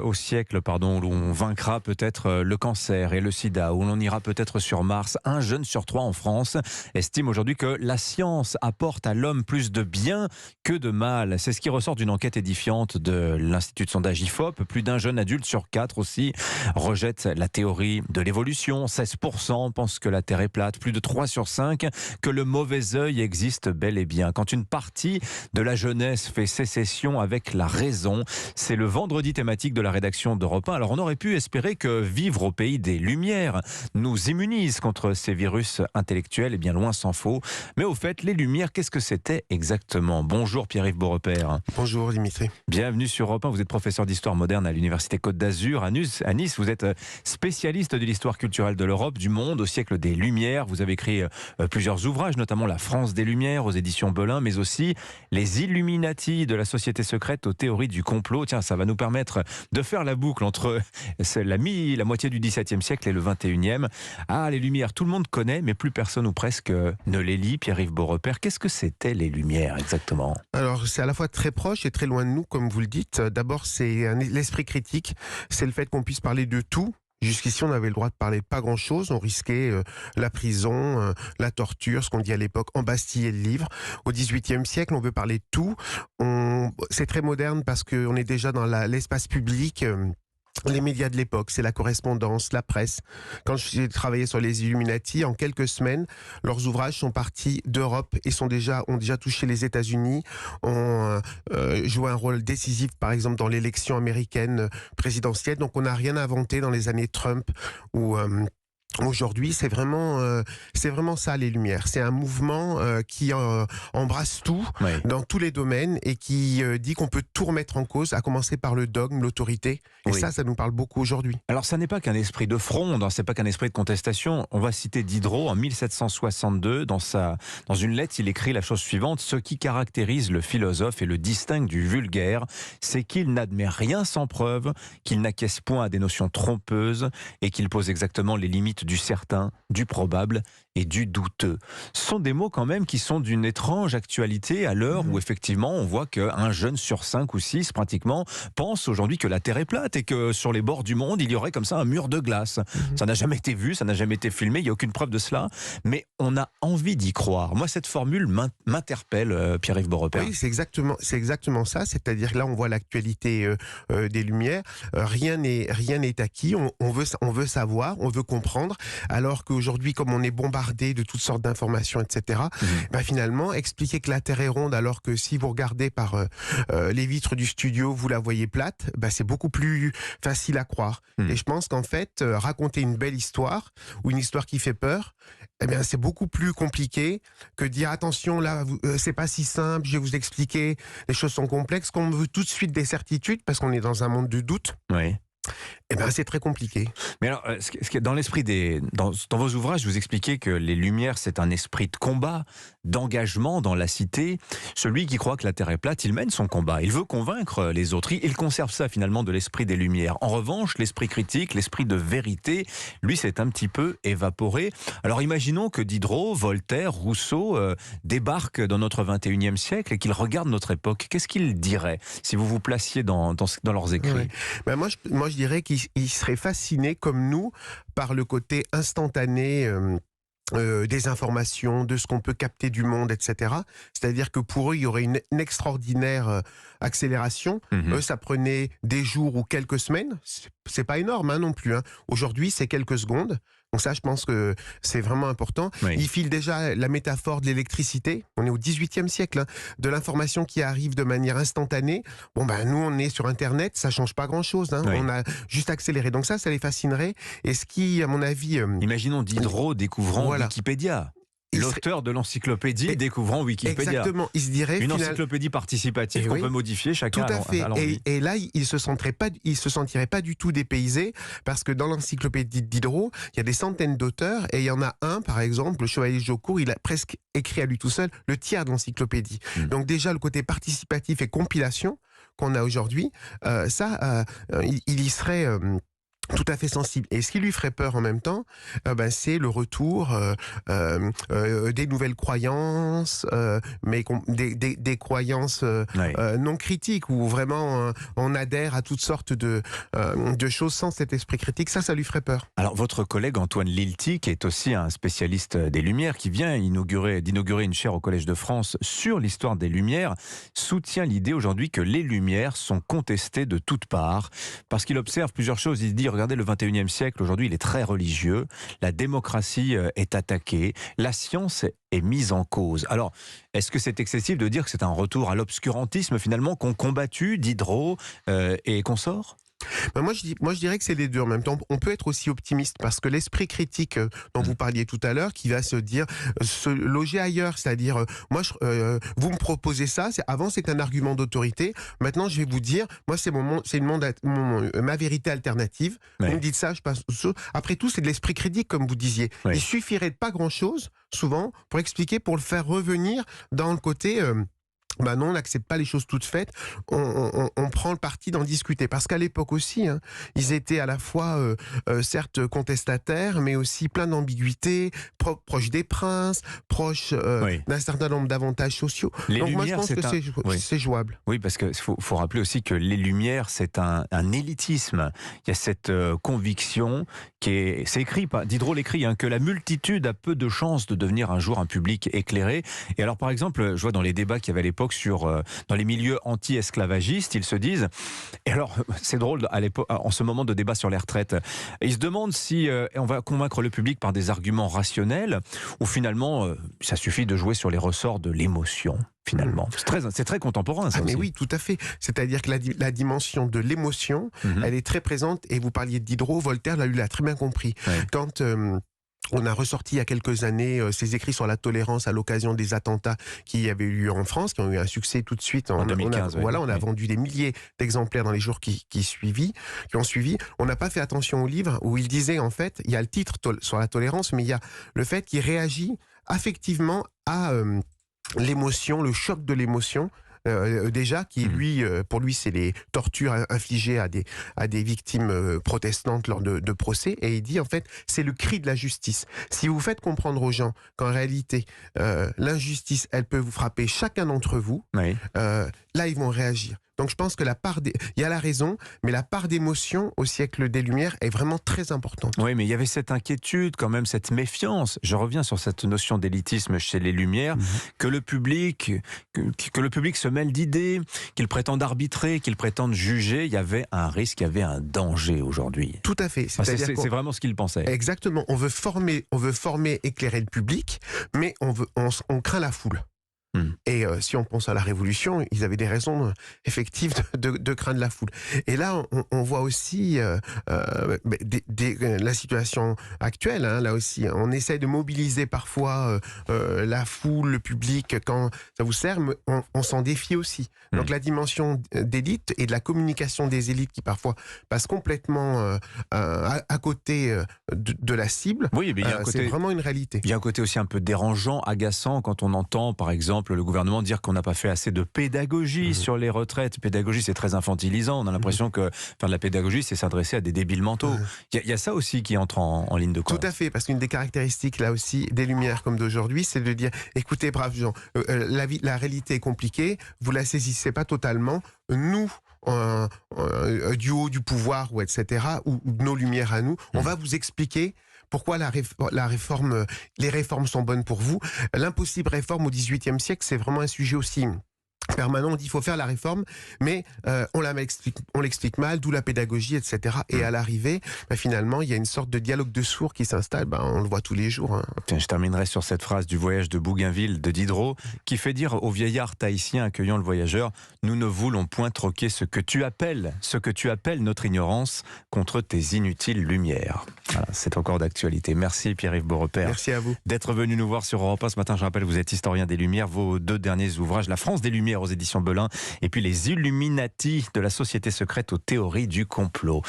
au siècle, pardon, où on vaincra peut-être le cancer et le sida, où l'on ira peut-être sur Mars. Un jeune sur trois en France estime aujourd'hui que la science apporte à l'homme plus de bien que de mal. C'est ce qui ressort d'une enquête édifiante de l'Institut de sondage IFOP. Plus d'un jeune adulte sur 4 aussi rejette la théorie de l'évolution. 16% pensent que la Terre est plate. Plus de 3 sur 5 que le mauvais œil existe bel et bien. Quand une partie de la jeunesse fait sécession avec la raison, c'est le vendredi thématique de la rédaction d'Europe 1. Alors on aurait pu espérer que vivre au pays des Lumières nous immunise contre ces virus intellectuels, et bien loin s'en faut. Mais au fait, les Lumières, qu'est-ce que c'était exactement? Bonjour Pierre-Yves Beaurepaire. Bonjour Dimitri. Bienvenue sur Europe 1, vous êtes professeur d'histoire moderne à l'Université Côte d'Azur à Nice. Vous êtes spécialiste de l'histoire culturelle de l'Europe, du monde, au siècle des Lumières. Vous avez écrit plusieurs ouvrages, notamment La France des Lumières aux éditions Belin, mais aussi Les Illuminati de la société secrète aux théories du complot. Tiens, ça va nous permettre de faire la boucle entre la moitié du XVIIe siècle et le XXIe. Ah, les Lumières, tout le monde connaît, mais plus personne ou presque ne les lit. Pierre-Yves Beaurepaire, qu'est-ce que c'était les Lumières exactement? Alors, c'est à la fois très proche et très loin de nous, comme vous le dites. D'abord, c'est l'esprit critique, c'est le fait qu'on puisse parler de tout. Jusqu'ici, on avait le droit de parler de pas grand-chose. On risquait la prison, la torture, ce qu'on dit à l'époque, embastiller le livre. Au XVIIIe siècle, on veut parler de tout. C'est très moderne parce qu'on est déjà dans l'espace public. Les médias de l'époque, c'est la correspondance, la presse. Quand j'ai travaillé sur les Illuminati, en quelques semaines, leurs ouvrages sont partis d'Europe et ont déjà touché les États-Unis, ont joué un rôle décisif, par exemple, dans l'élection américaine présidentielle. Donc on n'a rien inventé dans les années Trump ou aujourd'hui, c'est vraiment ça, les Lumières. C'est un mouvement qui embrasse tout, Oui. dans tous les domaines, et qui dit qu'on peut tout remettre en cause, à commencer par le dogme, l'autorité. Et Oui. ça nous parle beaucoup aujourd'hui. Alors, ça n'est pas qu'un esprit de fronde, c'est pas qu'un esprit de contestation. On va citer Diderot en 1762. Dans une lettre, il écrit la chose suivante: ce qui caractérise le philosophe et le distingue du vulgaire, c'est qu'il n'admet rien sans preuve, qu'il n'acquiesce point à des notions trompeuses et qu'il pose exactement les limites du certain, du probable et du douteux. Ce sont des mots quand même qui sont d'une étrange actualité à l'heure où effectivement on voit qu'un jeune sur 5 ou 6 pratiquement pense aujourd'hui que la Terre est plate et que sur les bords du monde il y aurait comme ça un mur de glace. Ça n'a jamais été vu, ça n'a jamais été filmé, il n'y a aucune preuve de cela, mais on a envie d'y croire. Moi cette formule m'interpelle, Pierre-Yves Beaurepaire. Oui, c'est exactement ça. C'est-à-dire que là, on voit l'actualité des Lumières. Rien n'est acquis. On veut savoir, on veut comprendre. Alors qu'aujourd'hui, comme on est bombardé de toutes sortes d'informations, etc., finalement, expliquer que la Terre est ronde, alors que si vous regardez par les vitres du studio, vous la voyez plate, c'est beaucoup plus facile à croire. Et je pense qu'en fait, raconter une belle histoire, ou une histoire qui fait peur, c'est beaucoup plus compliqué que dire attention, là, c'est pas si simple, je vais vous expliquer, les choses sont complexes, qu'on veut tout de suite des certitudes, parce qu'on est dans un monde de doute. Oui. C'est très compliqué. Mais alors, dans l'esprit dans vos ouvrages, vous expliquez que les Lumières, c'est un esprit de combat, d'engagement dans la cité. Celui qui croit que la Terre est plate, il mène son combat. Il veut convaincre les autres. Il conserve ça finalement de l'esprit des Lumières. En revanche, l'esprit critique, l'esprit de vérité, lui, c'est un petit peu évaporé. Alors imaginons que Diderot, Voltaire, Rousseau débarquent dans notre 21e siècle et qu'ils regardent notre époque. Qu'est-ce qu'ils diraient si vous vous placiez dans leurs écrits? Oui. Moi, je dirais qu'ils seraient fascinés, comme nous, par le côté instantané des informations, de ce qu'on peut capter du monde, etc. C'est-à-dire que pour eux, il y aurait une extraordinaire accélération. Eux, ça prenait des jours ou quelques semaines. C'est pas énorme non plus. Aujourd'hui, c'est quelques secondes. Donc ça, je pense que c'est vraiment important. Oui. Il file déjà la métaphore de l'électricité. On est au XVIIIe siècle, de l'information qui arrive de manière instantanée. Nous, on est sur Internet, ça change pas grand-chose. Oui. On a juste accéléré. Donc ça les fascinerait. Et ce qui, à mon avis... Imaginons Diderot découvrant Wikipédia. L'auteur de l'encyclopédie découvrant Wikipédia. Exactement, il se dirait... Une encyclopédie participative qu'on peut modifier chacun. Tout à fait. Et là, il se sentirait pas du tout dépaysé, parce que dans l'encyclopédie de Diderot, il y a des centaines d'auteurs, et il y en a un, par exemple, le Chevalier de Jaucourt, il a presque écrit à lui tout seul le tiers de l'encyclopédie. Donc déjà, le côté participatif et compilation qu'on a aujourd'hui, il y serait... Tout à fait sensible. Et ce qui lui ferait peur en même temps, c'est le retour des nouvelles croyances, des croyances Oui. non critiques, où vraiment on adhère à toutes sortes de choses sans cet esprit critique. Ça lui ferait peur. Alors, votre collègue Antoine Lilti, qui est aussi un spécialiste des Lumières, qui vient d'inaugurer une chaire au Collège de France sur l'histoire des Lumières, soutient l'idée aujourd'hui que les Lumières sont contestées de toutes parts, parce qu'il observe plusieurs choses. Il dit, regardez, le 21e siècle, aujourd'hui, il est très religieux, la démocratie est attaquée, la science est mise en cause. Alors, est-ce que c'est excessif de dire que c'est un retour à l'obscurantisme, finalement, qu'ont combattu Diderot et consorts ? Moi, je dirais que c'est les deux en même temps. On peut être aussi optimiste parce que l'esprit critique dont vous parliez tout à l'heure, qui va se dire, se loger ailleurs, c'est-à-dire, vous me proposez ça, avant c'était un argument d'autorité, maintenant je vais vous dire, moi c'est ma vérité alternative. Oui. Vous me dites ça, je passe. Après tout, c'est de l'esprit critique, comme vous disiez. Oui. Il suffirait de pas grand-chose, souvent, pour expliquer, pour le faire revenir dans le côté. Non, on n'accepte pas les choses toutes faites, on prend le parti d'en discuter. Parce qu'à l'époque aussi, ils étaient à la fois, certes contestataires, mais aussi plein d'ambiguïtés, proches des princes, proches Oui. d'un certain nombre d'avantages sociaux. Les Donc moi, je Lumières, pense que c'est jouable. Oui, parce qu'il faut rappeler aussi que les Lumières, c'est un élitisme. Il y a cette conviction c'est écrit, Diderot l'écrit, que la multitude a peu de chances de devenir un jour un public éclairé. Et alors, par exemple, je vois dans les débats qu'il y avait à l'époque dans les milieux anti-esclavagistes, ils se disent, et alors c'est drôle à l'époque, en ce moment de débat sur les retraites, ils se demandent si on va convaincre le public par des arguments rationnels ou finalement ça suffit de jouer sur les ressorts de l'émotion. Finalement, c'est très contemporain ça aussi. Mais oui, tout à fait. C'est-à-dire que la dimension de l'émotion, elle est très présente. Et vous parliez de Diderot, Voltaire l'a très bien compris. Ouais. Quand on a ressorti il y a quelques années ses écrits sur la tolérance à l'occasion des attentats qui avaient eu lieu en France, qui ont eu un succès tout de suite. En 2015. On a vendu des milliers d'exemplaires dans les jours qui ont suivi. On n'a pas fait attention au livre où il disait, en fait, il y a le titre sur la tolérance, mais il y a le fait qu'il réagit affectivement à l'émotion, le choc de l'émotion. Déjà, qui pour lui, c'est les tortures infligées à des victimes protestantes lors de procès. Et il dit, en fait, c'est le cri de la justice. Si vous faites comprendre aux gens qu'en réalité, l'injustice, elle peut vous frapper chacun d'entre vous, Oui. là, ils vont réagir. Donc je pense que il y a la raison, mais la part d'émotion au siècle des Lumières est vraiment très importante. Oui, mais il y avait cette inquiétude, quand même, cette méfiance. Je reviens sur cette notion d'élitisme chez les Lumières, que le public se mêle d'idées, qu'il prétende arbitrer, qu'il prétende juger. Il y avait un risque, il y avait un danger aujourd'hui. Tout à fait. C'est vraiment ce qu'il pensait. Exactement. On veut former, éclairer le public, mais on craint la foule. Et si on pense à la Révolution, ils avaient des raisons effectives de craindre la foule. Et là, on voit aussi la situation actuelle. Là aussi, on essaie de mobiliser parfois la foule, le public, quand ça vous sert, mais on s'en défie aussi. Donc la dimension d'élite et de la communication des élites qui parfois passe complètement à côté de la cible, oui, mais c'est vraiment une réalité. Il y a un côté aussi un peu dérangeant, agaçant, quand on entend, par exemple, le gouvernement dire qu'on n'a pas fait assez de pédagogie sur les retraites. Pédagogie, c'est très infantilisant. On a l'impression que faire de la pédagogie, c'est s'adresser à des débiles mentaux. Il y a ça aussi qui entre en ligne de compte. Tout à fait, parce qu'une des caractéristiques, là aussi, des Lumières comme d'aujourd'hui, c'est de dire, écoutez, braves gens, la réalité est compliquée, vous la saisissez pas totalement. Nous, du haut du pouvoir, ou etc., ou nos Lumières à nous, on va vous expliquer pourquoi les réformes sont bonnes pour vous. L'impossible réforme au XVIIIe siècle, c'est vraiment un sujet aussi permanent. On dit qu'il faut faire la réforme, mais on l'explique mal, d'où la pédagogie, etc. Et à l'arrivée, finalement, il y a une sorte de dialogue de sourds qui s'installe. On le voit tous les jours. Tiens, je terminerai sur cette phrase du voyage de Bougainville de Diderot, qui fait dire au vieillard tahitien accueillant le voyageur: nous ne voulons point troquer ce que tu appelles notre ignorance contre tes inutiles lumières. Voilà, c'est encore d'actualité. Merci Pierre-Yves Beaurepaire. Merci à vous d'être venu nous voir sur Europe 1 ce matin. Je rappelle, vous êtes historien des Lumières. Vos 2 derniers ouvrages, La France des Lumières aux éditions Belin, et puis Les Illuminati, de la société secrète aux théories du complot.